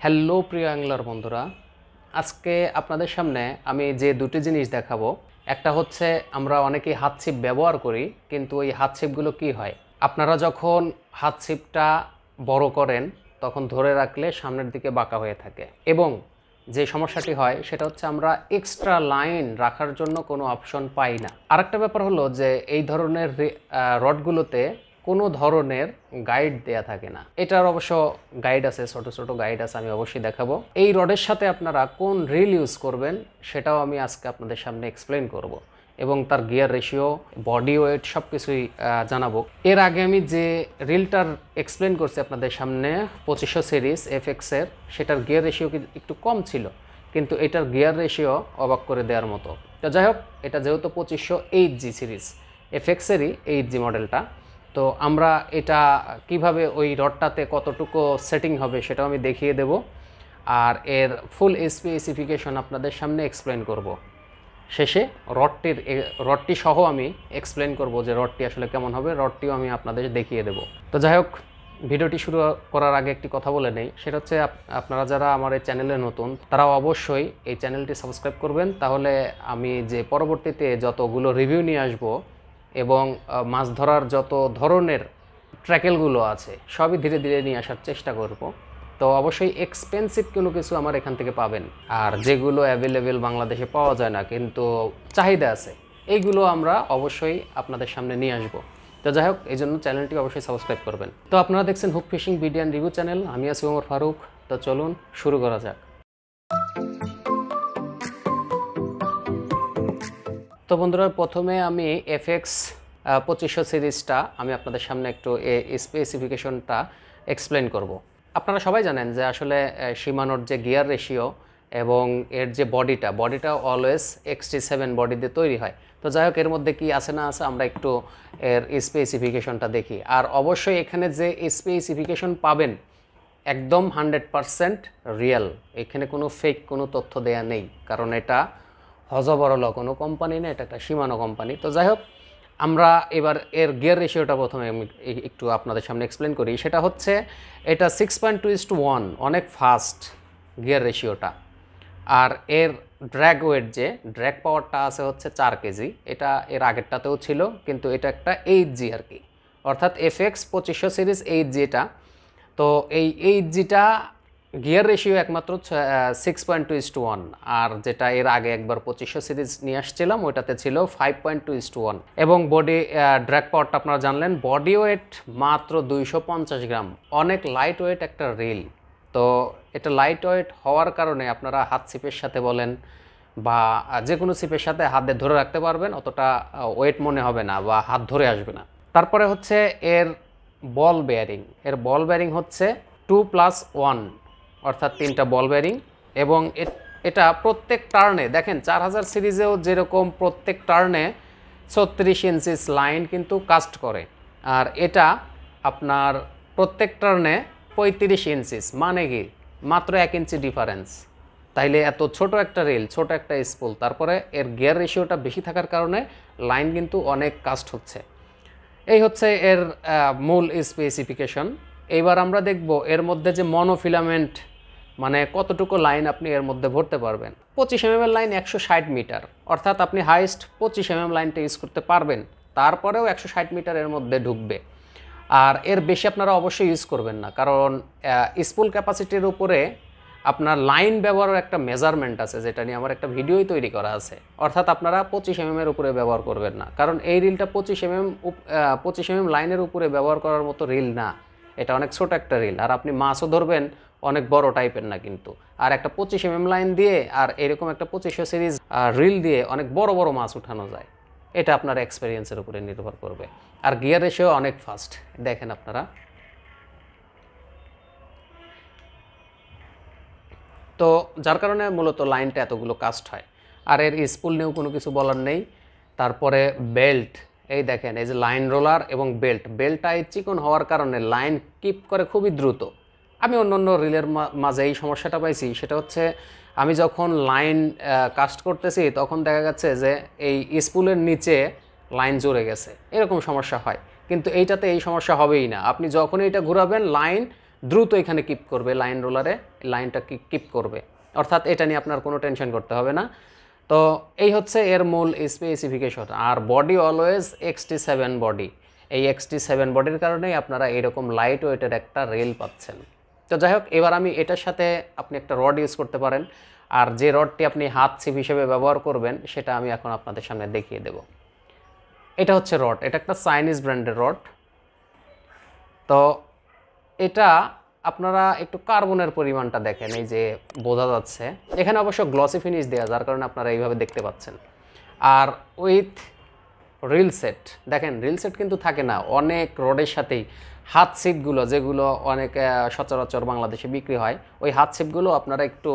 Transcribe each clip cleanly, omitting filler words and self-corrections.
Hello প্রিয় angler বন্ধুরা, আজকে আপনাদের সামনে আমি যে দুটি জিনিস দেখাবো, একটা হচ্ছে আমরা অনেকেই হাত ছিপ ব্যবহার করি, কিন্তু ওই হাত ছিপগুলো কী হয়, আপনারা যখন হাত ছিপটা বড় করেন তখন ধরে রাখলে সামনের দিকে বাঁকা হয়ে থাকে, এবং যে সমস্যাটি হয় সেটা হচ্ছে আমরা এক্সট্রা লাইন রাখার জন্য কোনো অপশন পাই না। আরেকটা ব্যাপার হলো যে এই ধরনের রডগুলোতে কোনো ধরনের গাইড দেয়া থাকে না। এটার অবশ্য গাইড আছে, ছোট ছোট গাইড আছে, আমি অবশ্যই দেখাবো। এই রডের সাথে আপনারা কোন রিল ইউজ করবেন সেটাও আমি আজকে আপনাদের সামনে এক্সপ্লেন করব, এবং তার গিয়ার রেশিও, বডি ওয়েট সব কিছুই জানাবো। এর আগে আমি যে রিলটার এক্সপ্লেন করছি আপনাদের সামনে 2500 সিরিজ এফএক্সের, সেটার গিয়ার রেশিও একটু কম ছিল, কিন্তু এটার গিয়ার রেশিও অবাক করে দেওয়ার মতো। তো যাই হোক, এটা যেহেতু 2500 8G সিরিজ এফএক্সেরই 8G মডেলটা, তো আমরা এটা কিভাবে ওই রডটাতে কতটুকু সেটিং হবে সেটাও আমি দেখিয়ে দেব, আর এর ফুল স্পেসিফিকেশন আপনাদের সামনে এক্সপ্লেন করব। শেষে রডটি সহ আমি এক্সপ্লেন করব যে রডটি আসলে কেমন হবে, রডটিও আমি আপনাদের দেখিয়ে দেব। তো যাই হোক, ভিডিওটি শুরু করার আগে একটি কথা বলে নেই, সেটা হচ্ছে আপনারা যারা আমার এই চ্যানেলে নতুন তারা অবশ্যই এই চ্যানেলটি সাবস্ক্রাইব করবেন, তাহলে আমি যে পরবর্তীতে যতগুলো রিভিউ নিয়ে আসবো এবং মাছ ধরার যত ধরনের ট্র্যাকেলগুলো আছে সবই ধীরে ধীরে নিয়ে আসার চেষ্টা করব। তো অবশ্যই এক্সপেন্সিভ কোনো কিছু আমার এখান থেকে পাবেন, আর যেগুলো অ্যাভেলেবেল বাংলাদেশে পাওয়া যায় না কিন্তু চাহিদা আছে, এইগুলো আমরা অবশ্যই আপনাদের সামনে নিয়ে আসবো। তো যাই হোক, এই জন্য চ্যানেলটি অবশ্যই সাবস্ক্রাইব করবেন। তো আপনারা দেখছেন hook fishing video and review channel, আমি আছি ওমর ফারুক। তো চলুন শুরু করা যাক। তো বন্ধুরা, প্রথমে আমি এফএক্স 2500 সিরিজটা আমি আপনাদের সামনে একটু স্পেসিফিকেশনটা এক্সপ্লেন করব। আপনারা সবাই জানেন যে আসলে শিমানোর যে গিয়ার রেশিও এবং এর যে বডিটা অলওয়েজ XT7 বডি দিয়ে তৈরি হয়। তো যাই হোক, এর মধ্যে কি আছে না আছে আমরা একটু এর স্পেসিফিকেশনটা দেখি। আর অবশ্যই এখানে যে স্পেসিফিকেশন পাবেন একদম 100% রিয়েল, এখানে কোনো ফেক কোনো তথ্য দেয়া নেই, কারণ এটা হজবরল কোনো কোম্পানি না, এটা একটা শিমানো কোম্পানি। তো যাই হোক, আমরা এবার এর গিয়ার রেশিওটা প্রথমে আমি একটু আপনাদের সামনে এক্সপ্লেন করি। সেটা হচ্ছে এটা 6.2:1, অনেক ফাস্ট গিয়ার রেশিওটা। আর এর ড্র্যাগ পাওয়ারটা আছে হচ্ছে 4 কেজি, এটা এর আগেরটাতেও ছিল, কিন্তু এটা একটা 8G আর কি, অর্থাৎ এফএক্স 2500 সিরিজ 8G এটা। তো এই 8Gটা গিয়ার রেশিও একমাত্র 6.2:1, আর যেটা এর আগে একবার 2500 সিরিজ নিয়ে আসছিলাম ওইটাতে ছিল 5.2:1। এবং বডি ড্র্যাগ পাওয়ারটা আপনারা জানলেন। বডি ওয়েট মাত্র 250 গ্রাম, অনেক লাইট ওয়েট একটা রিল। তো এটা লাইট ওয়েট হওয়ার কারণে আপনারা হাত ছিপের সাথে বলেন বা যে কোনো ছিপের সাথে হাতে ধরে রাখতে পারবেন, অতটা ওয়েট মনে হবে না বা হাত ধরে আসবে না। তারপরে হচ্ছে এর বল বেয়ারিং হচ্ছে 2+1, অর্থাৎ 3টা বল বেয়ারিং। এবং এটা প্রত্যেক টার্নে দেখেন 4000 সিরিজেও যেরকম প্রত্যেক টার্নে 36 ইঞ্চিস লাইন কিন্তু কাস্ট করে, আর এটা আপনার প্রত্যেক টার্নে 35 ইঞ্চিস, মানে কি মাত্র 1 ইঞ্চি ডিফারেন্স। তাইলে এত ছোট একটা রিল, ছোট একটা স্পুল, তারপরে এর গিয়ার রেশিওটা বেশি থাকার কারণে লাইন কিন্তু অনেক কাস্ট হচ্ছে। এই হচ্ছে এর মূল স্পেসিফিকেশন। এইবার আমরা দেখব এর মধ্যে যে মনোফিলামেন্ট, মানে কতটুকু লাইন আপনি এর মধ্যে ভরতে পারবেন। 25 mm লাইন 160 মিটার, অর্থাৎ আপনি হাইস্ট 25 mm লাইনটা ইউজ করতে পারবেন, তারপরেও 160 মিটার এর মধ্যে ঢুকবে। আর এর বেশি আপনারা অবশ্যই ইউজ করবেন না, কারণ স্পুল ক্যাপাসিটির উপরে আপনার লাইন ব্যবহারের একটা মেজারমেন্ট আছে, যেটা নিয়ে আমার একটা ভিডিওই তৈরি করা আছে। অর্থাৎ আপনারা 25 mm এর উপরে ব্যবহার করবেন না, কারণ এই রিলটা 25 mm লাইনের উপরে ব্যবহার করার মতো রিল না, এটা অনেক ছোট একটা রিল। আর আপনি মাছও ধরবেন অনেক বড় টাইপের না কিন্তু। আর একটা 25 mm লাইন দিয়ে আর এরকম একটা 2500 সিরিজ রিল দিয়ে অনেক বড় বড় মাছ উঠানো যায়, এটা আপনার এক্সপেরিয়েন্সের উপরে নির্ভর করবে। আর গিয়ার রেশিও অনেক ফাস্ট, দেখেন আপনারা। তো যার কারণে মূলত লাইনটা এতগুলো কাস্ট হয়। আর এর স্পুল নিয়েও কোনো কিছু বলার নেই। তারপরে বেল্ট, এই দেখেন, এই যে লাইন রোলার এবং বেল্টটা এই চিকন হওয়ার কারণে লাইন কিপ করে খুবই দ্রুত। আমি অন্য রিলের মাঝে এই সমস্যাটা পাইছি, সেটা হচ্ছে আমি যখন লাইন কাস্ট করতেছি তখন দেখা যাচ্ছে যে এই স্পুলের নিচে লাইন জুড়ে গেছে, এরকম সমস্যা হয়। কিন্তু এইটাতে এই সমস্যা হবেই না, আপনি যখনই এটা ঘোরাবেন লাইন দ্রুত এখানে কিপ করবে, লাইন রোলারে লাইনটা কিপ করবে, অর্থাৎ এটা নিয়ে আপনার কোনো টেনশন করতে হবে না। তো এই হচ্ছে এর মূল স্পেসিফিকেশন। আর বডি অলওয়েজ XT7 বডি, এই XT7 বডির কারণেই আপনারা এরকম লাইট ওয়েটের একটা রেল পাচ্ছেন। তো যাই হোক, এবার আমি এটার সাথে আপনি একটা রড ইউজ করতে পারেন, আর যে রডটি আপনি হাত ছিপ হিসেবে ব্যবহার করবেন সেটা আমি এখন আপনাদের সামনে দেখিয়ে দেব। এটা হচ্ছে রড, এটা একটা চাইনিজ ব্র্যান্ডের রড। তো এটা আপনারা একটু কার্বনের পরিমাণটা দেখেন, এই যে বোঝা যাচ্ছে এখানে অবশ্য গ্লসি ফিনিশ দেওয়া, যার কারণে আপনারা এইভাবে দেখতে পাচ্ছেন। আর উইথ রিল সেট, দেখেন রিল সেট কিন্তু থাকে না অনেক রডের সাথেই। হাত ছিপগুলো যেগুলো অনেক সচরাচর বাংলাদেশে বিক্রি হয়, ওই হাত ছিপগুলো আপনারা একটু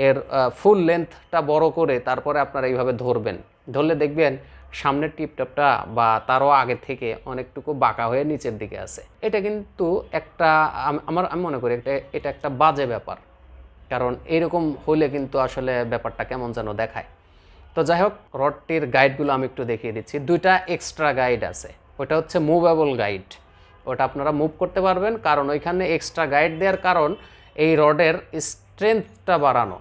এর ফুল লেন্থটা বড় করে তারপরে আপনারা এইভাবে ধরবেন, ধরলে দেখবেন সামনের টিপটপটা বা তারও আগে থেকে অনেকটুকু বাঁকা হয়ে নিচের দিকে আছে। এটা কিন্তু একটা আমি মনে করি এটা একটা বাজে ব্যাপার, কারণ এরকম হইলে কিন্তু আসলে ব্যাপারটা কেমন যেন দেখায়। তো যাই হোক, রডটির গাইডগুলো আমি একটু দেখিয়ে দিচ্ছি। দুইটা এক্সট্রা গাইড আছে, ওটা হচ্ছে মুভেবল গাইড, ওটা আপনারা মুভ করতে পারবেন, কারণ ওইখানে এক্সট্রা গাইড দেওয়ার কারণ এই রডের স্ট্রেংথটা বাড়ানো।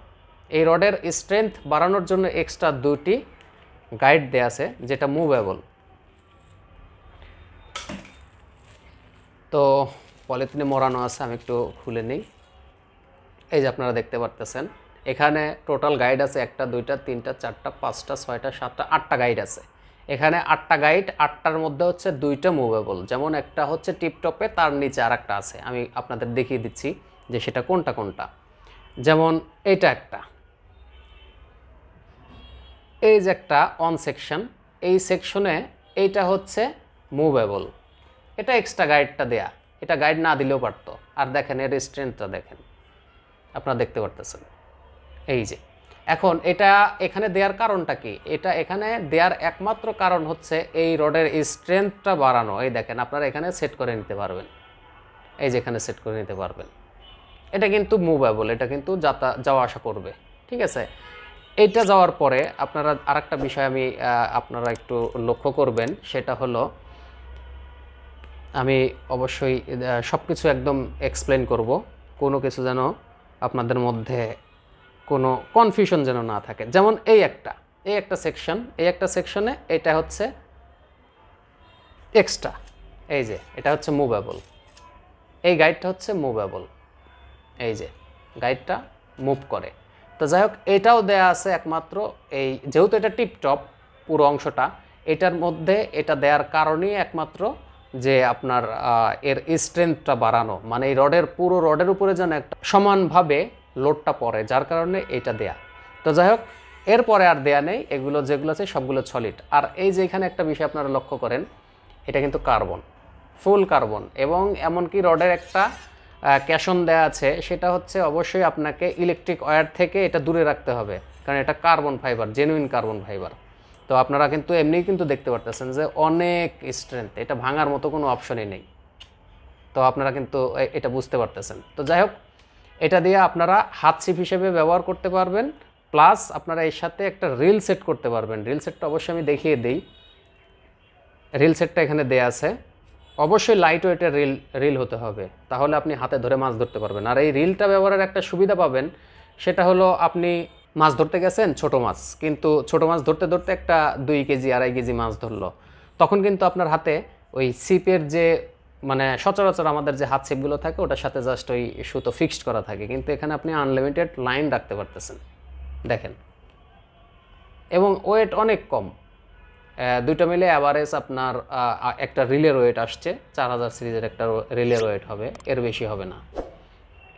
এই রডের স্ট্রেংথ বাড়ানোর জন্য এক্সট্রা দুটি গাইড দেয়া আছে যেটা মুভেবল। তো পলিথিনে মোড়ানো আছে, আমি একটু খুলে নিই। এই যে আপনারা দেখতে পারতেছেন এখানে টোটাল গাইড আছে 1টা 2টা 3টা 4টা 5টা 6টা 7টা 8টা গাইড আছে। এখানে 8টা গাইড, 8টার মধ্যে হচ্ছে 2টা মুভেবল, যেমন একটা হচ্ছে টিপটপে, তার নিচে আরেকটা আছে। আমি আপনাদের দেখিয়ে দিচ্ছি যে সেটা কোনটা কোনটা। যেমন এইটা একটা, এই যে একটা অন সেকশন, এই সেকশনে এইটা হচ্ছে মুভেবল, এটা এক্সট্রা গাইডটা দেয়া, এটা গাইড না দিলেও পারতো। আর দেখেন এর স্ট্রেংথটা দেখেন, আপনারা দেখতে পারতেছেন। এই যে এখন এটা এখানে দেওয়ার কারণটা কি? এটা এখানে দেওয়ার একমাত্র কারণ হচ্ছে এই রডের স্ট্রেংথটা বাড়ানো। এই দেখেন আপনারা এখানে সেট করে নিতে পারবেন, এই যে এখানে সেট করে নিতে পারবেন। এটা কিন্তু মুভেবল, এটা কিন্তু যাওয়া আসা করবে, ঠিক আছে। এইটা যাওয়ার পরে আপনারা আরেকটা বিষয় আমি আপনারা একটু লক্ষ্য করবেন, সেটা হলো আমি অবশ্যই সব কিছু একদম এক্সপ্লেন করব, কোনো কিছু যেন আপনাদের মধ্যে কোনো কনফিউশন যেন না থাকে। যেমন এই একটা সেকশন, এই একটা সেকশনে এটা হচ্ছে এক্সট্রা, এই যে এটা হচ্ছে মুভেবল, এই গাইডটা হচ্ছে মুভেবল, এই যে গাইডটা মুভ করে। তো যাই হোক, এটাও দেয়া আছে একমাত্র এই, যেহেতু এটা টিপটপ পুরো অংশটা, এটার মধ্যে এটা দেওয়ার কারণেই একমাত্র যে আপনার এর স্ট্রেংথটা বাড়ানো, মানে এই পুরো রডের উপরে যেন একটা সমানভাবে লোডটা পড়ে, যার কারণে এটা দেয়া। তো যাই হোক, এরপরে আর দেয়া নেই, এগুলো যেগুলো আছে সবগুলো সলিড। আর এই যে এখানে একটা বিষয় আপনারা লক্ষ্য করেন, এটা কিন্তু কার্বন, ফুল কার্বন, এবং এমনকি রডের একটা ক্যাশন দেয়া আছে, সেটা হচ্ছে অবশ্যই আপনাকে ইলেকট্রিক ওয়্যার থেকে এটা দূরে রাখতে হবে, কারণ এটা carbon fibre, genuine carbon fibre. তো আপনারা কিন্তু এমনিই কিন্তু দেখতে পারতেছেন যে অনেক স্ট্রেংথ, এটা ভাঙার মতো কোনো অপশনই নেই। তো আপনারা কিন্তু এটা বুঝতে পারতেছেন। তো যাই হোক, এটা দিয়ে আপনারা হাত ছিপ হিসেবে ব্যবহার করতে পারবেন, প্লাস আপনারা এর সাথে একটা রিল সেট করতে পারবেন। রিল সেটটা অবশ্যই আমি দেখিয়ে দিই। রিল সেটটা এখানে দেয়া আছে, অবশ্যই লাইট ওয়েটের রিল হতে হবে, তাহলে আপনি হাতে ধরে মাছ ধরতে পারবেন। আর এই রিলটা ব্যবহারের একটা সুবিধা পাবেন, সেটা হলো আপনি মাছ ধরতে গেছেন ছোট মাছ, কিন্তু ছোট মাছ ধরতে ধরতে একটা 2 কেজি 2.5 কেজি মাছ ধরলো, তখন কিন্তু আপনার হাতে ওই ছিপের যে মানে সচরাচর আমাদের যে হাত ছিপগুলো থাকে ওটার সাথে জাস্ট ওই সুতো ফিক্সড করা থাকে, কিন্তু এখানে আপনি আনলিমিটেড লাইন রাখতে পারতেছেন, দেখেন। এবং ওয়েট অনেক কম, দুইটা মিলে অ্যাভারেজ আপনার একটা রিলের ওয়েট আসছে 4000 সিরিজের একটা রিলের ওয়েট হবে, এর বেশি হবে না।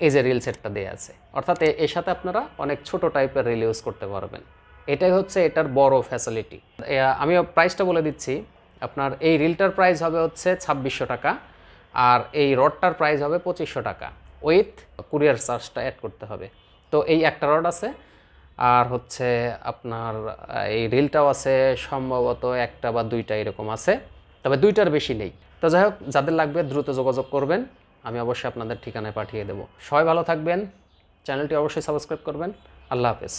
এই যে রিল সেটটা দেওয়া আছে, অর্থাৎ এর সাথে আপনারা অনেক ছোট টাইপের রিল ইউজ করতে পারবেন। এটাই হচ্ছে এটার বড় ফ্যাসিলিটি। আমি প্রাইসটা বলে দিচ্ছি, আপনার এই রিলটার প্রাইস হবে হচ্ছে 2600 টাকা, আর এই রডটার প্রাইস হবে 2500 টাকা, উইথ কুরিয়ার চার্জটা অ্যাড করতে হবে। তো এই একটা রড আছে, আর হচ্ছে আপনার এই রিলটাও আছে, সম্ভবত একটা বা দুইটা এরকম আছে, তবে দুইটার বেশি নেই। তো যাই হোক, যাদের লাগবে দ্রুত যোগাযোগ করবেন, আমি অবশ্যই আপনাদের ঠিকানায় পাঠিয়ে দেবো। সবাই ভালো থাকবেন, চ্যানেলটি অবশ্যই সাবস্ক্রাইব করবেন। আল্লাহ হাফেজ।